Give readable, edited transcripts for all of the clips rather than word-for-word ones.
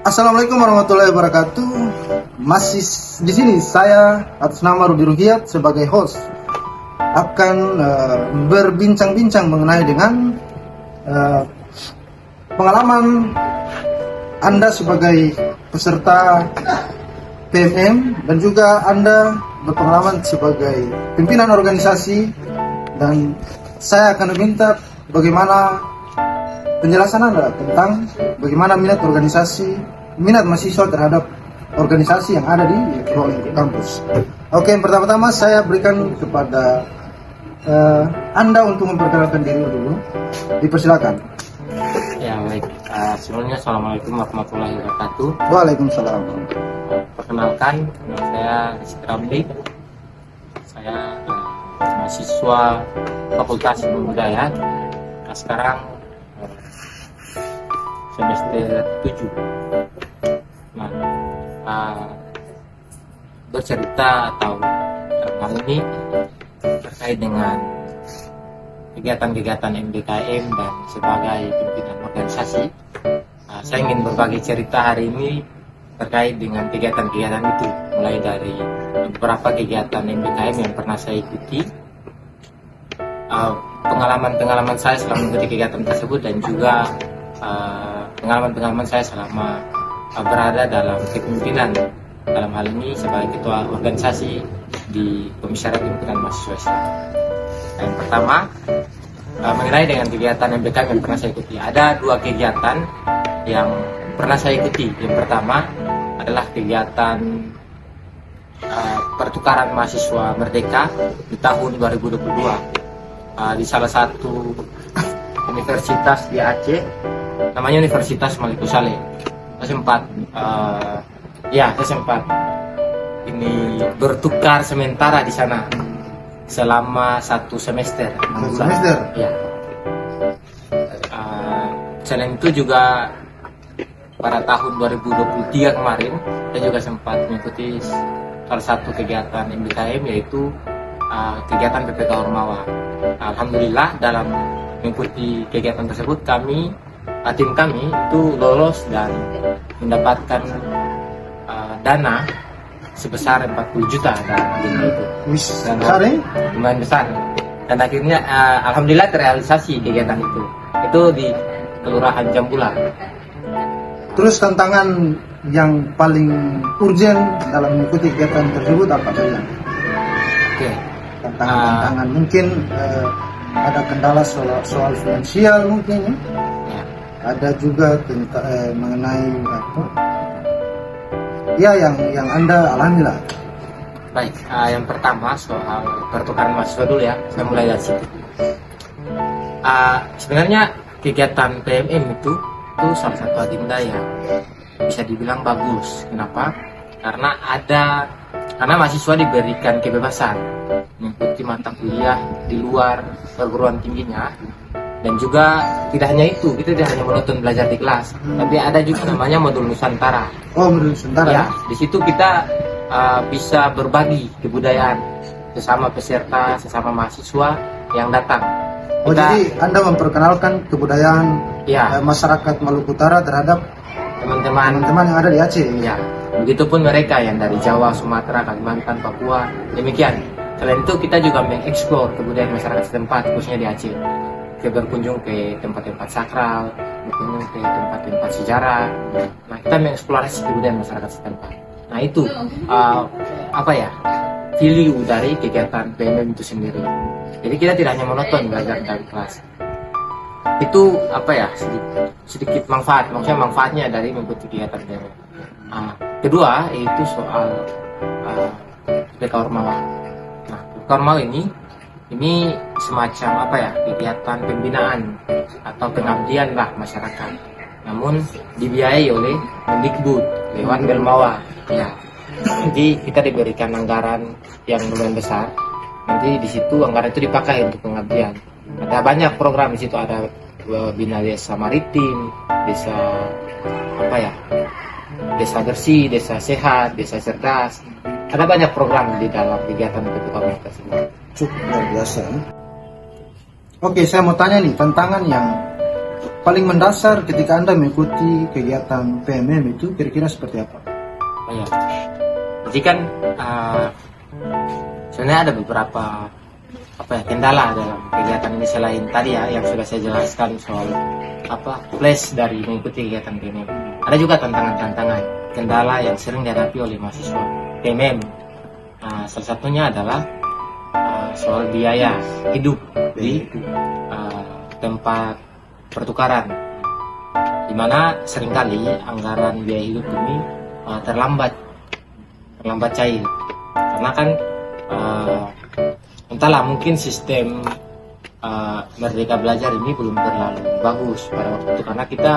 Assalamualaikum warahmatullahi wabarakatuh. Masih di sini saya atas nama Rudi Ruhiat sebagai host akan berbincang-bincang mengenai dengan pengalaman Anda sebagai peserta PMM dan juga Anda berpengalaman sebagai pimpinan organisasi, dan saya akan meminta bagaimana penjelasan Anda tentang bagaimana minat mahasiswa terhadap organisasi yang ada di ruang lingkup kampus. Oke, yang pertama-tama saya berikan kepada Anda untuk memperkenalkan diri dulu. Dipersilakan. Ya baik, sebelumnya Assalamualaikum warahmatullahi wabarakatuh. Waalaikumsalam. Perkenalkan, nama saya Rizky Ramli. Saya mahasiswa Fakultas Ilmu Budaya. Sekarang semester 7. Bercerita atau hal ini terkait dengan kegiatan-kegiatan MBKM dan sebagai pimpinan organisasi. Saya ingin berbagi cerita hari ini terkait dengan kegiatan-kegiatan itu, mulai dari beberapa kegiatan MBKM yang pernah saya ikuti, pengalaman-pengalaman saya selama mengikuti kegiatan tersebut, dan juga pengalaman-pengalaman saya selama berada dalam kepemimpinan, dalam hal ini sebagai ketua organisasi di Komisariat Himpunan Mahasiswa Islam. Yang pertama, mengenai dengan kegiatan MBKM yang pernah saya ikuti, ada dua kegiatan yang pernah saya ikuti. Yang pertama adalah kegiatan pertukaran mahasiswa merdeka di tahun 2022 di salah satu universitas di Aceh, namanya Universitas Malik Saleh. Saya sempat ini bertukar sementara di sana selama 1 semester. Ya. Selain itu juga pada tahun 2023 kemarin saya juga sempat mengikuti salah satu kegiatan MBKM, yaitu kegiatan PPK Ormawa. Alhamdulillah dalam mengikuti kegiatan tersebut tim kami itu lolos dan mendapatkan dana sebesar 40 juta dalam agenda itu. Lumayan besar. Dan akhirnya alhamdulillah terrealisasi kegiatan itu. Itu di Kelurahan Jambulan. Terus tantangan yang paling urgent dalam mengikuti kegiatan tersebut apa saja? Oke. Tantangan mungkin ada kendala soal finansial mungkin ya. Ada juga mengenai apa? Ya, yang Anda alami lah. Baik, yang pertama soal pertukaran mahasiswa dulu ya. Saya mulai dari situ. Sebenarnya kegiatan PMM itu salah satu agenda yang bisa dibilang bagus. Kenapa? Karena mahasiswa diberikan kebebasan mengikuti mata kuliah di luar perguruan tingginya, dan juga tidak hanya itu, kita tidak hanya monoton belajar di kelas, tapi ada juga namanya modul Nusantara. Oh, modul Nusantara. Ya, di situ kita bisa berbagi kebudayaan sesama peserta, sesama mahasiswa yang datang. Jadi Anda memperkenalkan kebudayaan masyarakat Maluku Utara terhadap teman-teman yang ada di Aceh. Ya, begitupun mereka yang dari Jawa, Sumatera, Kalimantan, Papua, demikian. Selain itu kita juga mengeksplor kebudayaan masyarakat setempat, khususnya di Aceh. Kita berkunjung ke tempat-tempat sakral, berkunjung ke tempat-tempat sejarah. Nah, kita mengeksplorasi kebudayaan masyarakat setempat. Nah, itu value dari kegiatan PMM itu sendiri. Jadi kita tidak hanya monoton belajar dari kelas. Itu sedikit manfaat, maksudnya manfaatnya dari mengikuti kegiatan PMM. Kedua yaitu soal PPK Ormawa. Nah, PPK Ormawa ini semacam kegiatan pembinaan atau pengabdian lah masyarakat, namun dibiayai oleh Mendikbud lewat Belmawa. Ya, jadi kita diberikan anggaran yang lumayan besar. Nanti di situ anggaran itu dipakai untuk pengabdian. Ada banyak program di situ, ada bina desa maritim, desa bersih, desa sehat, desa cerdas. Ada banyak program di dalam kegiatan PPK Ormawa tersebut. Cukup luar biasa. Oke, saya mau tanya nih, tantangan yang paling mendasar ketika Anda mengikuti kegiatan PMM itu kira-kira seperti apa? Oh ya, jadi kan sebenarnya ada beberapa kendala dalam kegiatan ini selain tadi ya yang sudah saya jelaskan soal plus dari mengikuti kegiatan PMM. Ada juga tantangan-tantangan, kendala yang sering dihadapi oleh mahasiswa PMM. Salah satunya adalah soal biaya hidup di tempat pertukaran, di mana seringkali anggaran biaya hidup ini terlambat cair, karena kan entahlah mungkin sistem Merdeka Belajar ini belum terlalu bagus pada waktu itu, karena kita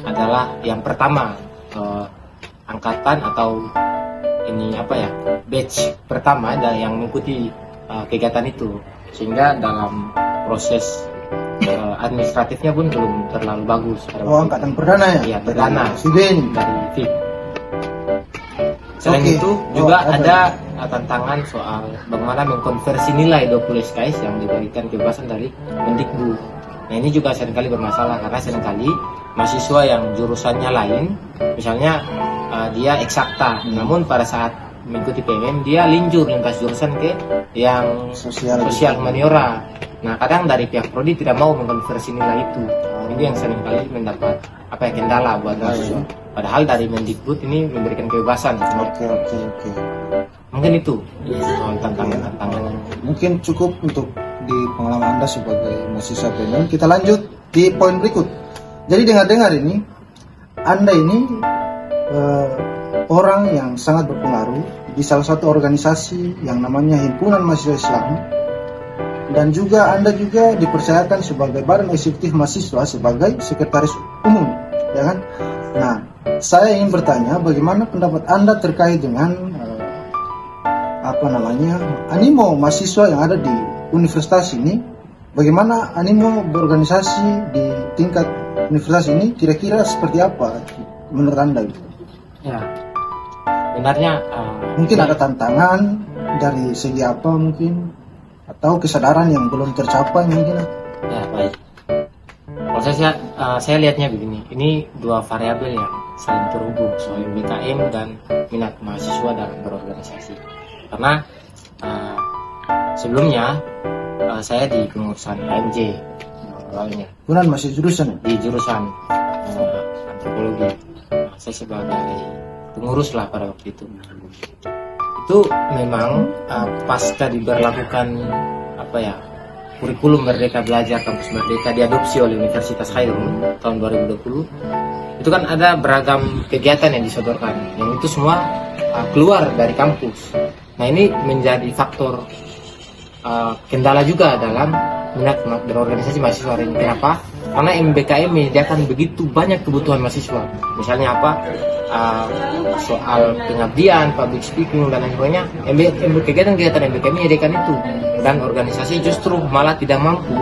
adalah yang pertama angkatan atau batch pertama yang mengikuti kegiatan itu, sehingga dalam proses administratifnya pun belum terlalu bagus. Angkatan perdana ya? Iya, perdana. Sibin. Dari FIP. Selain itu juga ada tantangan soal bagaimana mengkonversi nilai 20 SKS yang diberikan kebebasan dari Mendikbud. Nah ini juga seringkali bermasalah karena seringkali mahasiswa yang jurusannya lain, misalnya dia eksakta, namun pada saat mengikuti PMM dia lintas jurusan ke yang sosial humaniora. Nah kadang dari pihak prodi tidak mau mengkonversi nilai itu. Ini yang seringkali mendapat kendala buat mahasiswa. Padahal dari Mendikbud ini memberikan kebebasan. Oke. Mungkin itu soal tantangan. Mungkin cukup untuk di pengalaman Anda sebagai mahasiswa PMM. Kita lanjut di poin berikut. Jadi dengar ini, Anda ini orang yang sangat berpengaruh di salah satu organisasi yang namanya Himpunan Mahasiswa Islam, dan juga Anda juga dipercayakan sebagai Badan Eksekutif Mahasiswa sebagai Sekretaris Umum, ya kan? Nah, saya ingin bertanya bagaimana pendapat Anda terkait dengan animo mahasiswa yang ada di universitas ini. Bagaimana animo berorganisasi di tingkat universitas ini, kira-kira seperti apa menurut Anda? Ya, sebenarnya mungkin ada tantangan dari segi apa mungkin, atau kesadaran yang belum tercapai mungkin. Ya baik. Kalau saya lihatnya begini, ini dua variabel yang saling terhubung, soal BKM dan minat mahasiswa dalam berorganisasi. Karena sebelumnya saya di pengurusan HMJ awalnya. Bukan masih jurusan? Di jurusan antropologi. Saya sebagai pengurus lah pada waktu itu. Itu memang pasca diberlakukan kurikulum Merdeka Belajar Kampus Merdeka diadopsi oleh Universitas Khairul tahun 2020. Itu kan ada beragam kegiatan yang disodorkan, yang itu semua keluar dari kampus. Nah ini menjadi faktor kendala juga dalam minat berorganisasi mahasiswa ini. Kenapa? Karena MBKM menyediakan begitu banyak kebutuhan mahasiswa. Misalnya soal pengabdian, public speaking dan lain sebagainya. Kegiatan-kegiatan MBKM menyediakan itu, dan organisasi justru malah tidak mampu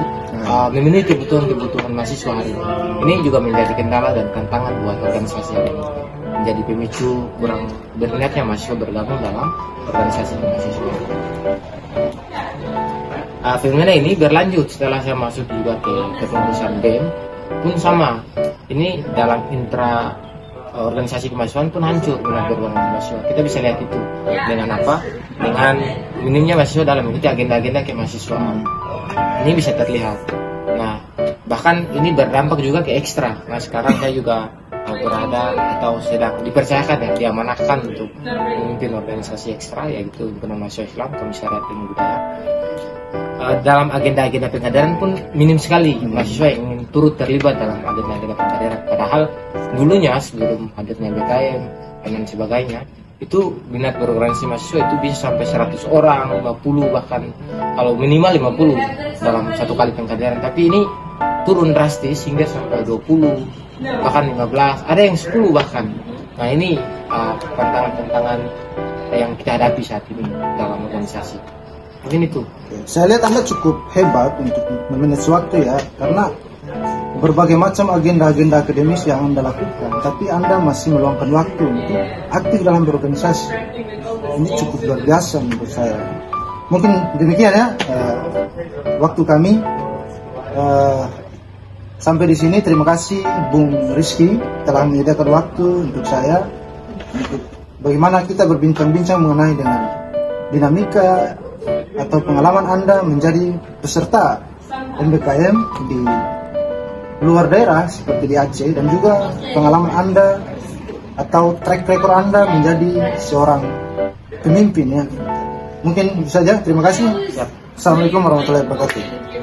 memenuhi kebutuhan mahasiswa hari ini. Ini juga menjadi kendala dan tantangan buat organisasi hari ini. Menjadi pemicu kurang berminatnya mahasiswa bergabung dalam organisasi mahasiswa. Fenomena ini berlanjut setelah saya masuk juga ke kepengurusan BEM pun sama. Ini dalam intra organisasi kemahasiswaan pun hancur minat berorganisasi mahasiswa. Kita bisa lihat itu dengan dengan minimnya mahasiswa dalam mengikuti agenda-agenda kemahasiswaan. Ini bisa terlihat. Nah, bahkan ini berdampak juga ke ekstra. Nah, sekarang saya juga berada atau sedang dipercayakan diamanahkan untuk memimpin organisasi ekstra, yaitu Himpunan Mahasiswa Islam Komisariat Ilmu Budaya. Dalam agenda-agenda pengkaderan pun minim sekali mahasiswa yang ingin turut terlibat dalam agenda-agenda pengkaderan. Padahal dulunya sebelum hadirnya BKM dan sebagainya, itu minat berorganisasi mahasiswa itu bisa sampai 100 orang, 50 bahkan kalau minimal 50 dalam satu kali pengkaderan. Tapi ini turun drastis hingga sampai 20, bahkan 15, ada yang 10 bahkan. Nah ini tantangan-tantangan yang kita hadapi saat ini dalam organisasi. Mungkin itu. Saya lihat Anda cukup hebat untuk memanage waktu ya, karena berbagai macam agenda-agenda akademis yang Anda lakukan, tapi Anda masih meluangkan waktu untuk aktif dalam berorganisasi. Ini cukup luar biasa menurut saya. Mungkin demikian ya waktu kami. Sampai di sini, terima kasih Bung Rizky telah menyediakan waktu untuk saya untuk bagaimana kita berbincang-bincang mengenai dengan dinamika atau pengalaman Anda menjadi peserta MBKM di luar daerah seperti di Aceh, dan juga pengalaman Anda atau track record Anda menjadi seorang pemimpin ya. Mungkin itu saja, terima kasih. Assalamualaikum warahmatullahi wabarakatuh.